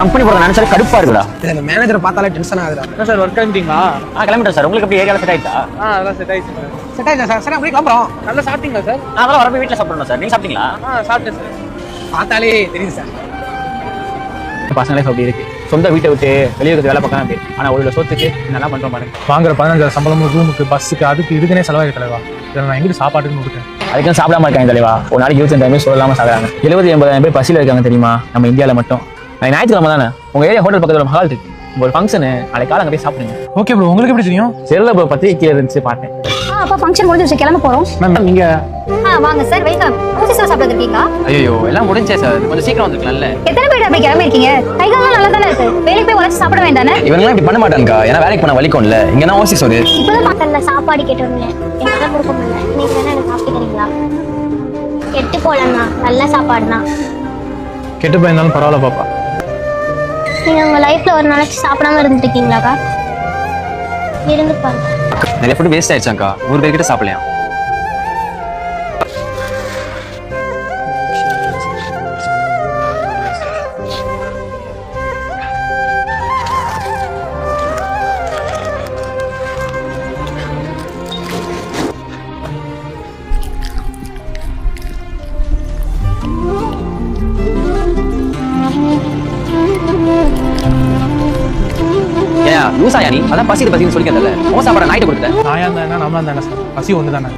Company போறத நினைச்சாலே கடுப்பா இருக்குடா. இந்த மேனேஜரை பார்த்தாலே டென்ஷன் ஆகுதுடா. என்ன சார் ஒர்க் கிளம்பிட்டீங்களா? கிளம்பிட்டேன் சார். உங்களுக்கு எப்படி ஏரியால செட் ஆயிட்டா? அதெல்லாம் செட் ஆயிடுச்சு சார். செட் ஆயிடுச்சா சார்? சரி அப்படியே கிளம்புறோம். நல்லா சாப்பிட்டீங்களா சார்? அதெல்லாம் வரப்போ வீட்டில் சாப்பிடணும் சார். நீங்க சாப்பிட்டீங்களா? சாப்பிட்டேன் சார். பார்த்தாலே தெரியுது சார். பசங்க லைஃப் அப்படி இருக்கு. சொந்த வீட்டை விட்டு வெளியே இருக்கிறது வேலை பார்க்கலாம் அப்படி. ஆனா ஒரு சோத்துக்கு நல்லா பண்றோம் பாருங்க. வாங்குற 15,000 சம்பளம் ரூமுக்கு பஸ்ஸுக்கு அதுக்கு இதுக்குனே செலவாக தலைவா. இதில் நான் எங்கிட்ட சாப்பாட்டுக்கு கொடுத்தேன். அதுக்கு சாப்பிடாம இருக்காங்க தலைவா. ஒரு நாளைக்கு 25,000 சொல்லலாம சாகுறாங்க. 70-80,000 பேர் பசியில் இருக்காங்க தெரியுமா நம்ம இந்தியாவில் மட்டும். ஞாயிற்றுக்கிழமை தானே உங்க ஏரியா ஹோட்டல் பக்கத்தில் ஒரு ஹால் இருக்கு. ஒரு ஃபங்க்ஷனு நாளைக்கு காலம் போய் சாப்பிடுங்க. ஓகே ப்ரோ, உங்களுக்கு எப்படி தெரியும்? செல்ல பத்திரிக்கை இருந்துச்சு பார்த்தேன். அப்பா ஃபங்க்ஷன் முடிஞ்சு கிளம்ப போறோம். மேம் நீங்க வாங்க சார், வெல்கம். ஊசி சார் சாப்பிட இருக்கீங்களா? ஐயோ எல்லாம் முடிஞ்சே சார். கொஞ்சம் சீக்கிரம் வந்துக்கலாம்ல. எத்தனை பேர் அப்படி கிளம்பி இருக்கீங்க? கைகாலம் நல்லா தானே இருக்கு. வேலைக்கு போய் உழைச்சு சாப்பிட வேண்டானே? இவங்கெல்லாம் இப்படி பண்ண மாட்டாங்கக்கா. ஏன்னா வேலைக்கு போன வலிக்கும்ல. இங்கன்னா ஓசி சோறு. இப்பதான் பக்கத்துல சாப்பாடு கேட்டு வந்தேன். என்னால கொடுக்க முடியல. நீங்க வேணா எனக்கு சாப்பிட்டுக்கிறீங்களா? கெட்டு போலண்ணா, நல்ல சாப்பாடுண்ணா. கெட்டு போயிருந்தாலும் பரவாயில்ல பாப்பா. நீங்க உங்க லைஃப்ல ஒரு நாளைக்கு சாப்பிடாம இருந்துட்டு இருக்கீங்களாக்கா? இருந்து பாருங்க. நிறைய ஃபுட் வேஸ்ட் ஆயிடுச்சாக்கா. 100 பேர்கிட்ட சாப்பிடலாம். லூசாயா நீ? அதான் பசின்னு சொல்லிக்கிறதில்ல. உன் சாப்பாடு நாய்ட்டு கொடுத்துட்டேன். நாயா இருந்தா என்ன, நம்மளா இருந்தா என்ன சார்? பசி ஒன்று தானே.